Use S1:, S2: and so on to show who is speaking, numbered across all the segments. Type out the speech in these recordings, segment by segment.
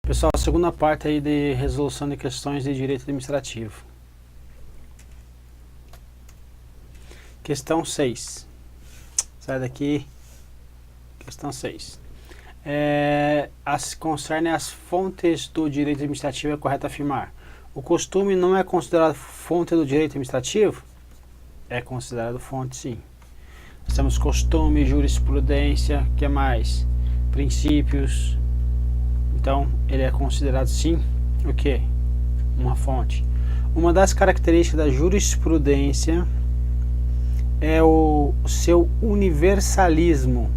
S1: Pessoal, a segunda parte aí de resolução de questões de direito administrativo. Questão 6. Sai daqui. Questão 6. Concerne as fontes do direito administrativo, é correto afirmar. O costume não é considerado fonte do direito administrativo? É considerado fonte, sim. Nós temos costume, jurisprudência, o que mais? Princípios. Então, ele é considerado, sim, o quê? Uma fonte. Uma das características da jurisprudência é o seu universalismo.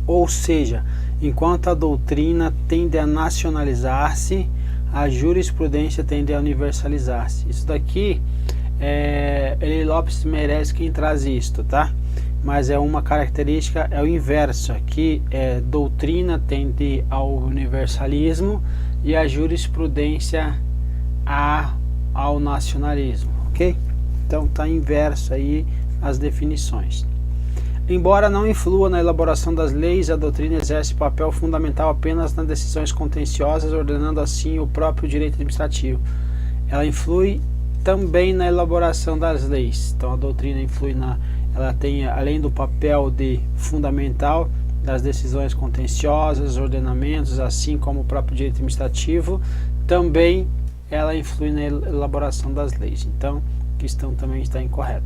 S1: Ou seja, enquanto a doutrina tende a nacionalizar-se, a jurisprudência tende a universalizar-se. Isso daqui, Eli Lopes Meireles quem traz isto, tá? Mas é uma característica, é o inverso, que doutrina tende ao universalismo e a jurisprudência ao nacionalismo, ok? Então tá inverso aí as definições. Embora não influa na elaboração das leis, a doutrina exerce papel fundamental apenas nas decisões contenciosas, ordenando assim o próprio direito administrativo. Ela influi também na elaboração das leis. Então a doutrina influi ela tem, além do papel de fundamental das decisões contenciosas, ordenamentos, assim como o próprio direito administrativo, também ela influi na elaboração das leis. Então, a questão também está incorreta.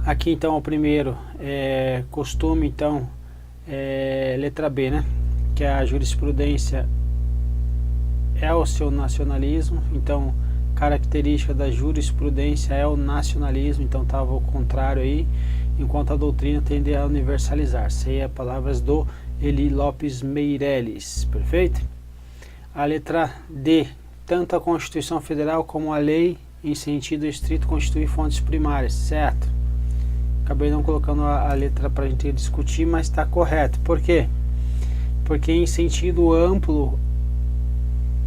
S1: Aqui então o primeiro costume, então letra B, né? Que a jurisprudência é o seu nacionalismo. Então, característica da jurisprudência é o nacionalismo, então estava ao contrário aí, enquanto a doutrina tende a universalizar-se. Aí é palavras do Eli Lopes Meireles, perfeito? A letra D, tanto a Constituição Federal como a lei, em sentido estrito, constituem fontes primárias, certo? Acabei não colocando a letra para a gente discutir, mas está correto. Por quê? Porque em sentido amplo,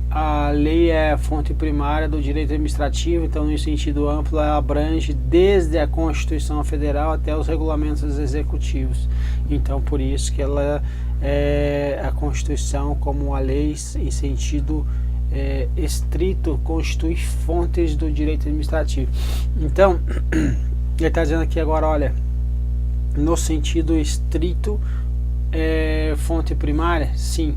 S1: a lei é a fonte primária do direito administrativo, então em sentido amplo ela abrange desde a Constituição Federal até os regulamentos executivos. Então por isso que ela a Constituição como a lei em sentido estrito constitui fontes do direito administrativo. Então ele está dizendo aqui agora, olha, no sentido estrito fonte primária, sim.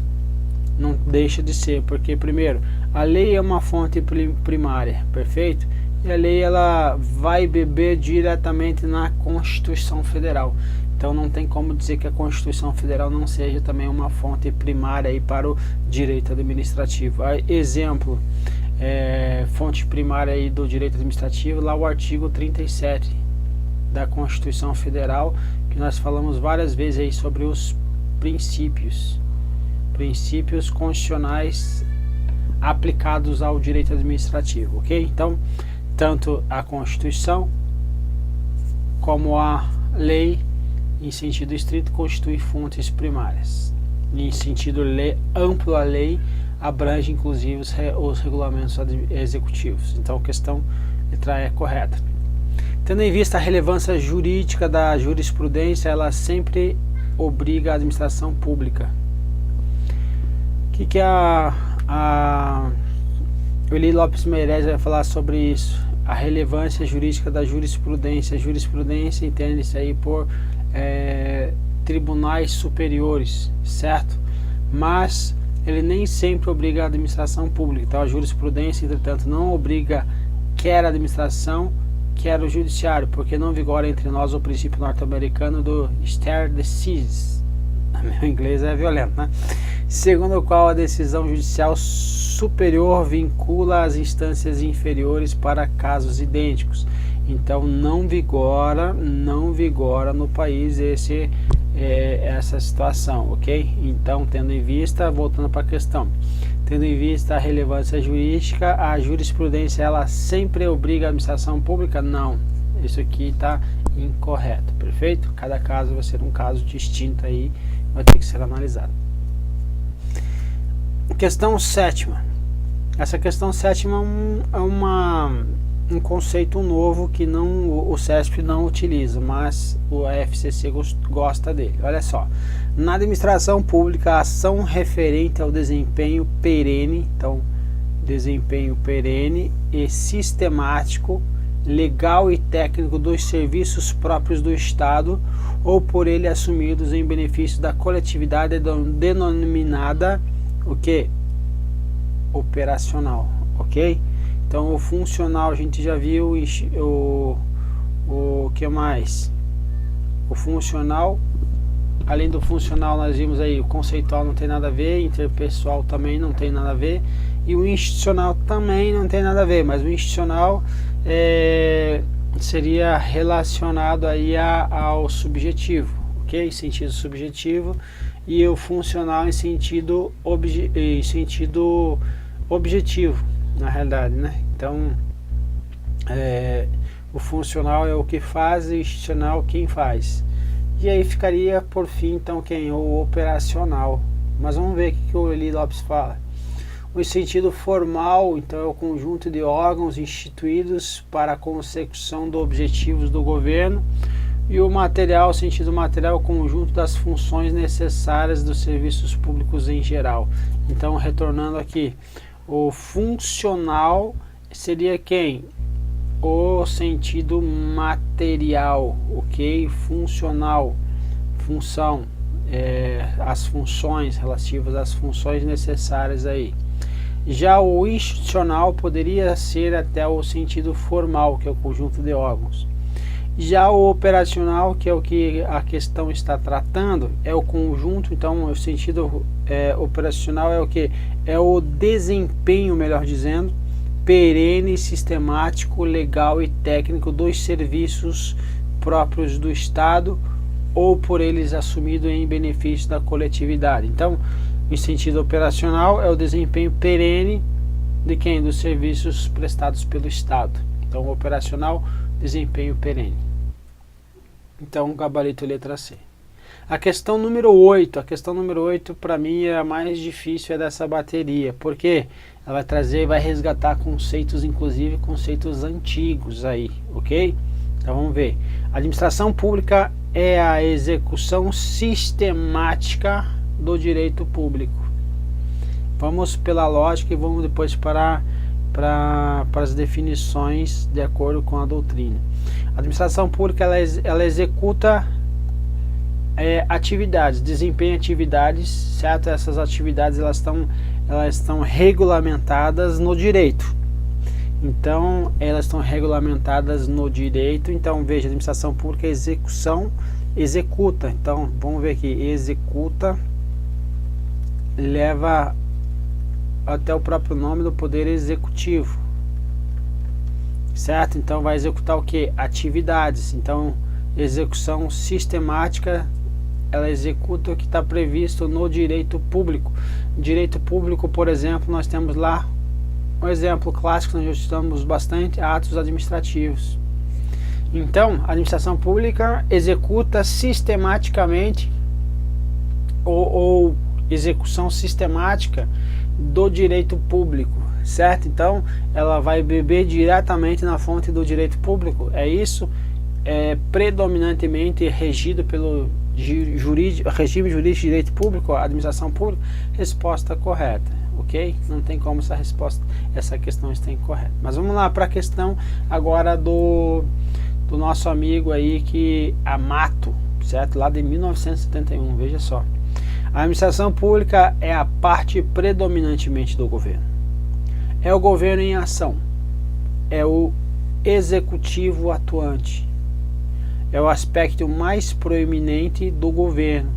S1: Não deixa de ser, porque primeiro, a lei é uma fonte primária, perfeito? E a lei ela vai beber diretamente na Constituição Federal. Então não tem como dizer que a Constituição Federal não seja também uma fonte primária aí para o direito administrativo. Exemplo, fonte primária aí do direito administrativo, lá o artigo 37 da Constituição Federal, que nós falamos várias vezes aí sobre os princípios constitucionais aplicados ao direito administrativo, ok? Então, tanto a Constituição como a lei, em sentido estrito, constituem fontes primárias. E em sentido amplo, a lei abrange inclusive os regulamentos executivos. Então, a questão letra E é correta. Tendo em vista a relevância jurídica da jurisprudência, ela sempre obriga a administração pública. O que o Eli Lopes Meireles vai falar sobre isso? A relevância jurídica da jurisprudência. A jurisprudência entende-se aí por tribunais superiores, certo? Mas ele nem sempre obriga a administração pública. Então a jurisprudência, entretanto, não obriga quer a administração, quer o judiciário, porque não vigora entre nós o princípio norte-americano do stare decisis. Meu inglês é violento, né? Segundo o qual a decisão judicial superior vincula as instâncias inferiores para casos idênticos. Então não vigora no país essa situação, ok? Então, tendo em vista, voltando para a questão, tendo em vista a relevância jurídica, a jurisprudência ela sempre obriga a administração pública? Não, isso aqui está incorreto, perfeito? Cada caso vai ser um caso distinto aí, vai ter que ser analisado. Questão 7ª. Essa questão 7ª é um conceito novo que o CESP não utiliza, mas o FCC gosta dele. Olha só. Na administração pública, a ação referente ao desempenho perene, então, desempenho perene e sistemático, legal e técnico dos serviços próprios do Estado ou por ele assumidos em benefício da coletividade denominada o que? Operacional, ok? Então o funcional a gente já viu, o que mais? O funcional, além do funcional nós vimos aí, o conceitual não tem nada a ver, interpessoal também não tem nada a ver, e o institucional também não tem nada a ver, mas o institucional seria relacionado aí ao subjetivo, ok? Em sentido subjetivo, e o funcional em sentido objetivo, na realidade, né? Então, o funcional é o que faz e o institucional quem faz. E aí ficaria, por fim, então, quem? O operacional. Mas vamos ver o que o Eli Lopes fala. O sentido formal, então, é o conjunto de órgãos instituídos para a consecução dos objetivos do governo. E o material, o sentido material, é o conjunto das funções necessárias dos serviços públicos em geral. Então, retornando aqui, o funcional seria quem? O sentido material, ok? Funcional, função, as funções relativas às funções necessárias aí. Já o institucional poderia ser até o sentido formal, que é o conjunto de órgãos. Já o operacional, que é o que a questão está tratando, é o conjunto, então o sentido operacional é o que? É o desempenho, melhor dizendo, perene, sistemático, legal e técnico dos serviços próprios do Estado ou por eles assumido em benefício da coletividade. Então, em sentido operacional, é o desempenho perene de quem? Dos serviços prestados pelo Estado. Então, operacional, desempenho perene. Então, gabarito letra C. A questão número 8, para mim é a mais difícil, é dessa bateria, porque ela vai trazer, vai resgatar conceitos, inclusive conceitos antigos aí, ok? Então vamos ver. A administração pública é a execução sistemática do direito público. Vamos pela lógica e vamos depois para as definições de acordo com a doutrina. A administração pública ela executa atividades, desempenha atividades, certo? Essas atividades elas estão regulamentadas no direito. Então, elas estão regulamentadas no direito. Então, veja, a administração pública é executa. Então, vamos ver aqui, executa, leva até o próprio nome do poder executivo, certo? Então, vai executar o que? Atividades. Então, execução sistemática, ela executa o que está previsto no direito público. Direito público, por exemplo, nós temos lá um exemplo clássico, nós já estudamos bastante, atos administrativos. Então, a administração pública executa sistematicamente ou execução sistemática do direito público, certo? Então, ela vai beber diretamente na fonte do direito público. É isso, predominantemente regido pelo regime jurídico de direito público, a administração pública. Resposta correta, ok? Não tem como essa questão está incorreta. Mas vamos lá para a questão agora do nosso amigo aí, que Amato, certo? Lá de 1971, veja só. A administração pública é a parte predominantemente do governo. É o governo em ação. É o executivo atuante. É o aspecto mais proeminente do governo.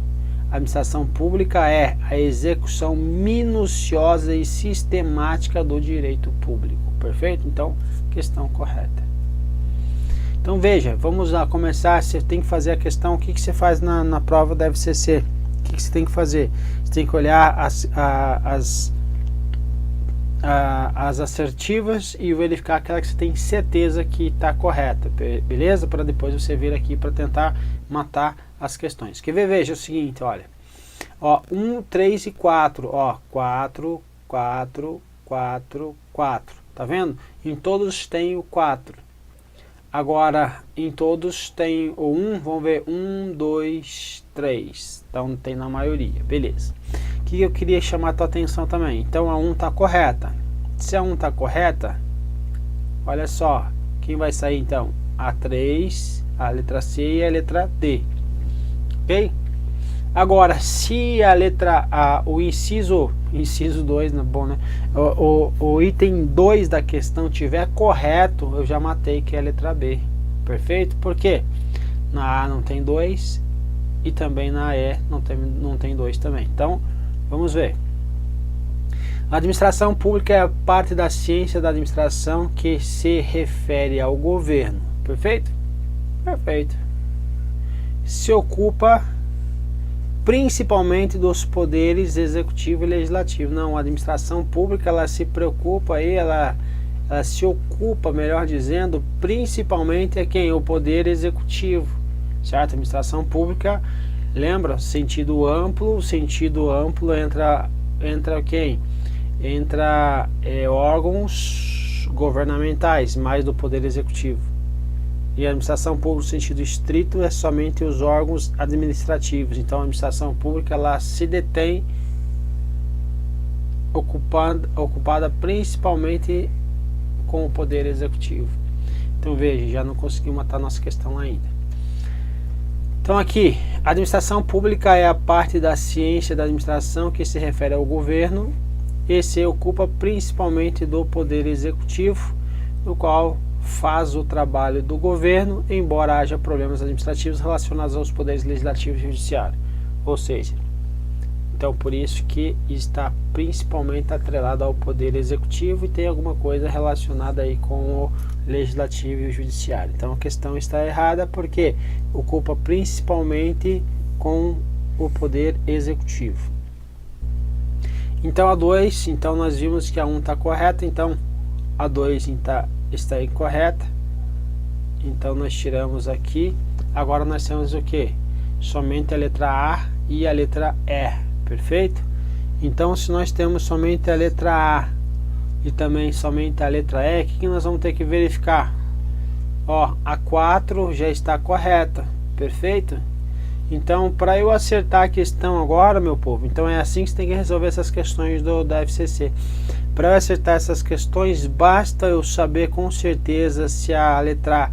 S1: A administração pública é a execução minuciosa e sistemática do direito público. Perfeito? Então, questão correta. Então, veja, vamos lá começar. Você tem que fazer a questão. O que você faz na prova deve ser. O que você tem que fazer? Você tem que olhar as assertivas e verificar aquela que você tem certeza que está correta, beleza? Para depois você vir aqui para tentar matar as questões. Quer ver? Veja o seguinte, olha. Ó, 1, 3 e 4. Ó, 4, 4, 4, 4. Tá vendo? Em todos tem o 4. Agora, em todos tem o 1, vamos ver, 1, 2, 3. Então tem na maioria, beleza. O que eu queria chamar a tua atenção também? Então a 1 está correta. Se a 1 está correta, olha só, quem vai sair então? A 3, a letra C e a letra D. Ok? Agora, se a letra A, o inciso 2, não é bom, né? O item 2 da questão tiver correto, eu já matei, que é a letra B. Perfeito? Por quê? Na A não tem 2 e também na E não tem 2 também. Então, vamos ver. A administração pública é a parte da ciência da administração que se refere ao governo. Perfeito? Perfeito. Se ocupa principalmente dos poderes executivo e legislativo. Não, a administração pública, ela se preocupa aí, ela se ocupa, melhor dizendo, principalmente é quem? O poder executivo, certo? A administração pública, lembra? Sentido amplo entra quem? Entra órgãos governamentais, mais do poder executivo. E a administração pública, no sentido estrito, é somente os órgãos administrativos. Então, a administração pública, ela se detém ocupada principalmente com o poder executivo. Então, veja, já não conseguimos matar nossa questão lá ainda. Então, aqui, a administração pública é a parte da ciência da administração que se refere ao governo e se ocupa principalmente do poder executivo, no qual faz o trabalho do governo, embora haja problemas administrativos relacionados aos poderes legislativo e judiciário. Ou seja, então por isso que está principalmente atrelado ao poder executivo e tem alguma coisa relacionada aí com o legislativo e o judiciário. Então a questão está errada porque ocupa principalmente com o poder executivo. Então a 2, então nós vimos que a 1 está correta, então a 2 está incorreta, então nós tiramos aqui. Agora nós temos o que? Somente a letra A e a letra E, perfeito? Então se nós temos somente a letra A e também somente a letra E, o que nós vamos ter que verificar? Ó, a 4 já está correta, perfeito? Então, para eu acertar a questão agora, meu povo, então é assim que você tem que resolver essas questões da FCC. Para eu acertar essas questões, basta eu saber com certeza se a letra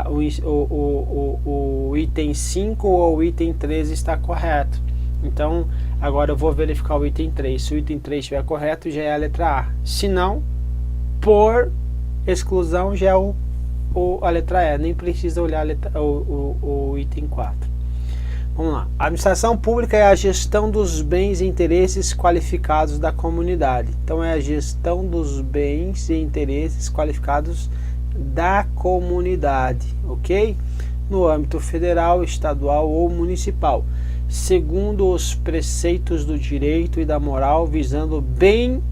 S1: o item 5 ou o item 13 está correto. Então, agora eu vou verificar o item 3. Se o item 3 estiver correto, já é a letra A. Se não, por exclusão, já é a letra E. Nem precisa olhar o item 4. Vamos lá. A administração pública é a gestão dos bens e interesses qualificados da comunidade. Então é a gestão dos bens e interesses qualificados da comunidade, ok? No âmbito federal, estadual ou municipal, segundo os preceitos do direito e da moral, visando o bem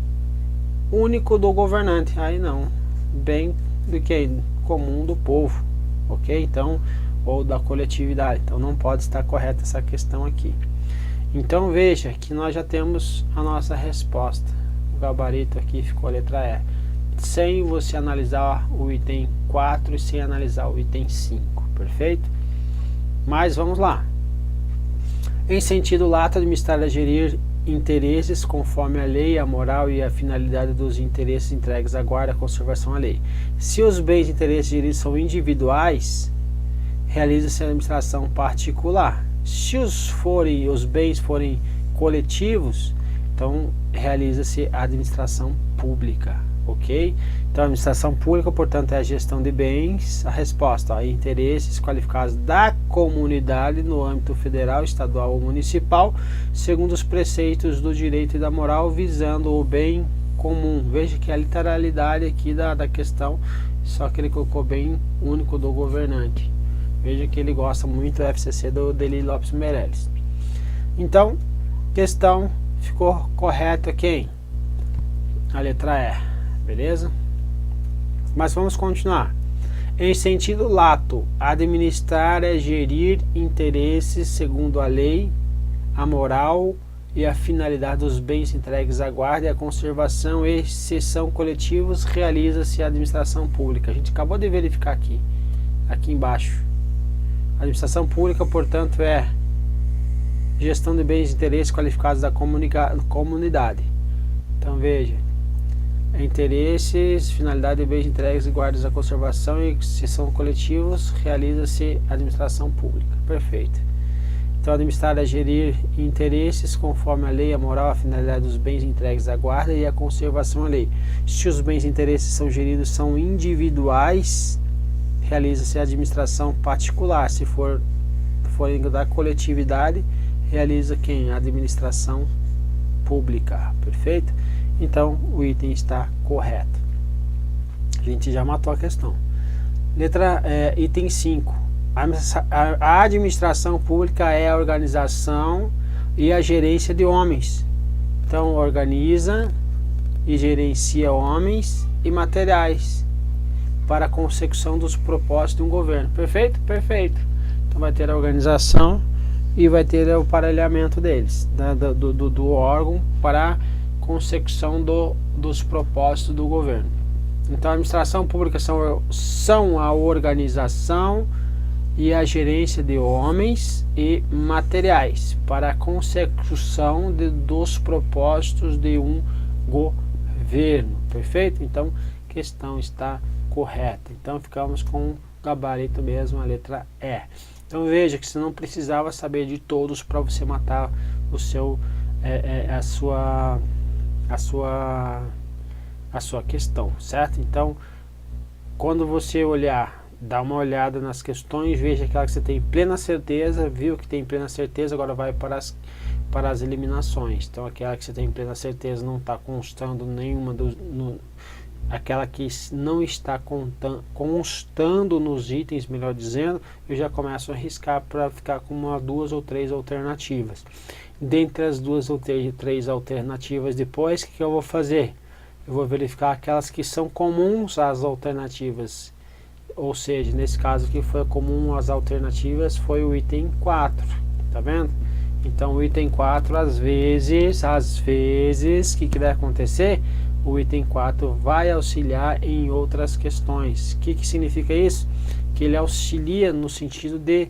S1: único do governante. Aí não, bem do que? Comum do povo, ok? Então, ou da coletividade. Então não pode estar correta essa questão aqui. Então veja que nós já temos a nossa resposta. O gabarito aqui ficou a letra E, sem você analisar o item 4 e sem analisar o item 5, perfeito? Mas vamos lá. Em sentido lato, administrar é gerir interesses conforme a lei, a moral e a finalidade dos interesses entregues à guarda, à conservação à lei. Se os bens e interesses geridos são individuais, realiza-se a administração particular. Se os bens forem coletivos, então realiza-se a administração pública, ok? Então a administração pública, portanto, é a gestão de bens. A resposta, ó, interesses qualificados da comunidade no âmbito federal, estadual ou municipal, segundo os preceitos do direito e da moral, visando o bem comum. Veja que a literalidade aqui da questão, só que ele colocou bem único do governante. Veja que ele gosta muito do FCC do Deli Lopes Meirelles. Então, questão ficou correta quem? A letra E, beleza? Mas vamos continuar. Em sentido lato, administrar é gerir interesses segundo a lei, a moral e a finalidade dos bens entregues à guarda e à conservação e cessão coletivos, realiza-se a administração pública. A gente acabou de verificar aqui. aqui embaixo. A administração pública, portanto, é gestão de bens de interesse qualificados da comunidade. Então veja, interesses, finalidade de bens entregues e guardas à conservação e se são coletivos, realiza-se administração pública. Perfeito. Então administrar é gerir interesses conforme a lei, a moral, a finalidade dos bens entregues à guarda e a conservação à lei. Se os bens de interesse são geridos, são individuais, realiza-se a administração particular. Se forem da coletividade, realiza quem? A administração pública. Perfeito? Então o item está correto. A gente já matou a questão. Item 5. A administração pública é a organização e a gerência de homens. Então organiza e gerencia homens e materiais para a consecução dos propósitos de um governo. Perfeito? Perfeito. Então vai ter a organização e vai ter o aparelhamento deles, do órgão para a consecução dos propósitos do governo. Então a administração pública são a organização e a gerência de homens e materiais para a consecução dos propósitos de um governo. Perfeito? Então a questão está correta. Então ficamos com o gabarito mesmo, a letra E. Então veja que você não precisava saber de todos para você matar o seu, a sua questão, certo? Então quando você olhar, dá uma olhada nas questões, veja aquela que você tem plena certeza, viu que tem plena certeza, agora vai para as eliminações. Então aquela que você tem plena certeza não está constando nenhuma aquela que não está constando nos itens, melhor dizendo, eu já começo a arriscar para ficar com duas ou três alternativas. Dentre as duas ou três alternativas, depois o que eu vou fazer? Eu vou verificar aquelas que são comuns às alternativas. Ou seja, nesse caso que foi comum às alternativas foi o item 4, tá vendo? Então o item 4 às vezes, o que vai acontecer? O item 4 vai auxiliar em outras questões. O que significa isso? Que ele auxilia no sentido de,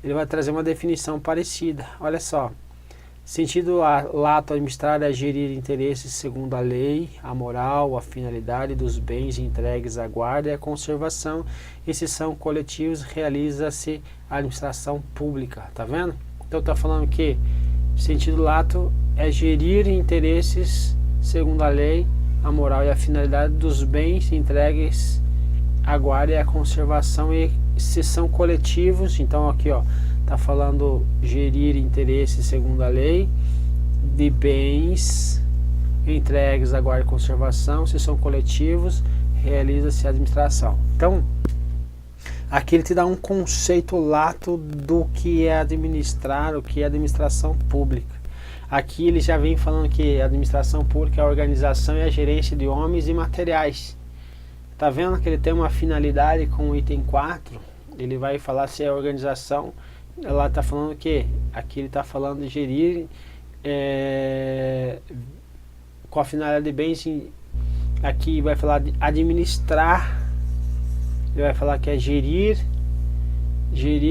S1: ele vai trazer uma definição parecida. Olha só, sentido lato administrar é gerir interesses segundo a lei, a moral, a finalidade dos bens entregues à guarda e à conservação. E se são coletivos, realiza-se a administração pública. Tá vendo? Então está falando que sentido lato é gerir interesses segundo a lei, a moral e a finalidade dos bens entregues à guarda e à conservação. E se são coletivos, então aqui ó, está falando gerir interesses segundo a lei de bens entregues à guarda e conservação. Se são coletivos, realiza-se a administração. Então aqui ele te dá um conceito lato do que é administrar, o que é administração pública. Aqui ele já vem falando que a administração pública é a organização e a gerência de homens e materiais. Tá vendo que ele tem uma finalidade com o item 4? Ele vai falar se é a organização. Ela está falando que aqui ele está falando de gerir com a finalidade de bens. Aqui vai falar de administrar. Ele vai falar que é gerir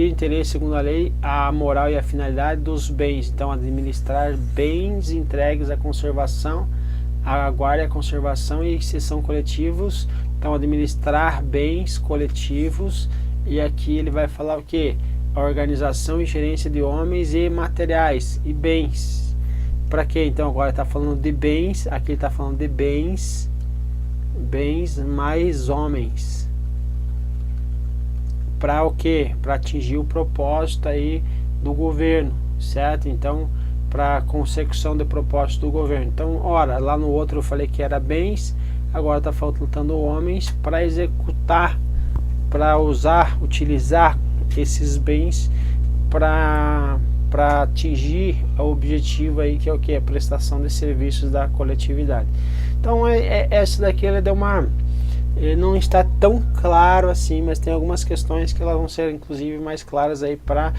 S1: interesse segundo a lei, a moral e a finalidade dos bens. Então administrar bens entregues à conservação, à guarda e à conservação. E se são coletivos, então administrar bens coletivos. E aqui ele vai falar o que? A organização e gerência de homens e materiais e bens. Para quê? Então agora está falando de bens, aqui está falando de bens mais homens. Para o que? Para atingir o propósito aí do governo, certo? Então, para a consecução do propósito do governo. Então, ora, lá no outro eu falei que era bens, agora está faltando homens para executar, para utilizar esses bens para atingir o objetivo aí, que é o que? A prestação de serviços da coletividade. Então, essa daqui ela deu uma não está tão claro assim, mas tem algumas questões que elas vão ser inclusive mais claras aí para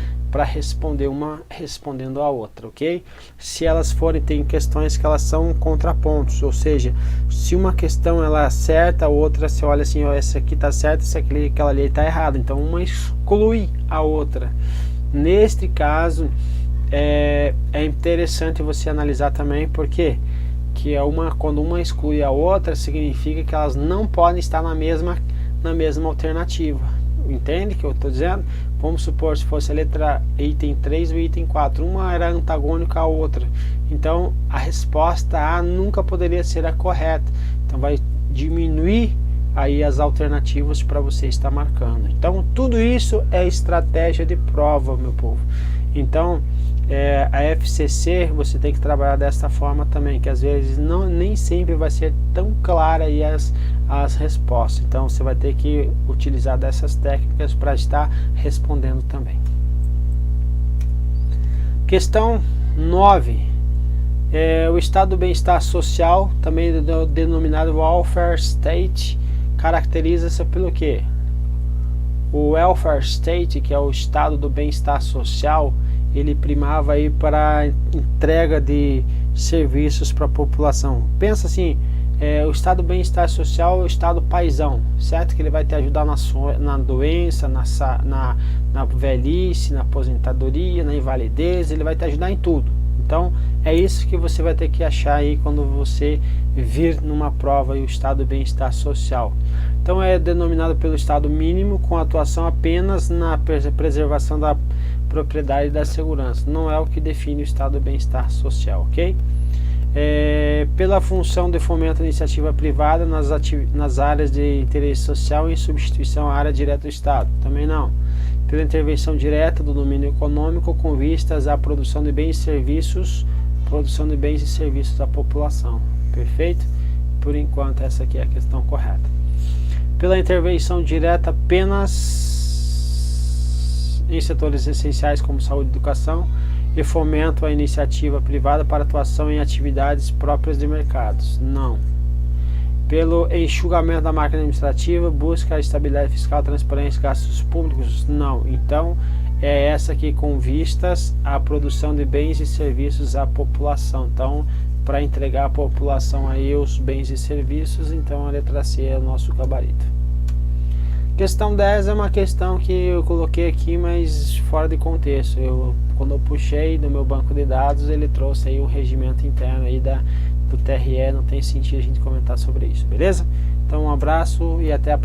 S1: responder uma respondendo a outra, ok? Se elas forem, tem questões que elas são contrapontos, ou seja, se uma questão ela acerta, a outra você olha assim, ó, essa aqui está certa, aquela ali está errada, então uma exclui a outra. Neste caso é interessante você analisar também, porque que quando uma exclui a outra, significa que elas não podem estar na mesma alternativa. Entende o que eu estou dizendo? Vamos supor, se fosse a letra item 3 e o item 4, uma era antagônica à outra, então a resposta A nunca poderia ser a correta, então vai diminuir aí as alternativas para você estar marcando. Então tudo isso é estratégia de prova, meu povo. Então a FCC você tem que trabalhar dessa forma também, que às vezes nem sempre vai ser tão clara aí as respostas, então você vai ter que utilizar dessas técnicas para estar respondendo também. Questão 9, o estado do bem-estar social, também denominado welfare state, caracteriza-se pelo que? O welfare state, que é o estado do bem-estar social, ele primava aí para entrega de serviços para a população. Pensa assim, o estado do bem-estar social é o estado paisão, certo? Que ele vai te ajudar na doença, na velhice, na aposentadoria, na invalidez, ele vai te ajudar em tudo. Então é isso que você vai ter que achar aí quando você vir numa prova aí, o estado do bem-estar social. Então é denominado pelo estado mínimo, com atuação apenas na preservação da propriedade e da segurança. Não é o que define o estado do bem-estar social, ok? Pela função de fomento à iniciativa privada nas áreas de interesse social em substituição à área direta do Estado. Também não. Pela intervenção direta do domínio econômico com vistas à produção de bens e serviços, à população. Perfeito? Por enquanto essa aqui é a questão correta. Pela intervenção direta apenas em setores essenciais como saúde e educação, e fomento à iniciativa privada para atuação em atividades próprias de mercados. Não. Pelo enxugamento da máquina administrativa, busca a estabilidade fiscal, transparência e gastos públicos. Não. Então é essa aqui, com vistas à produção de bens e serviços à população. Então, para entregar à população aí os bens e serviços, então a letra C é o nosso gabarito. Questão 10 é uma questão que eu coloquei aqui, mas fora de contexto. Quando eu puxei do meu banco de dados, ele trouxe aí o regimento interno aí do TRE, não tem sentido a gente comentar sobre isso, beleza? Então um abraço e até a próxima.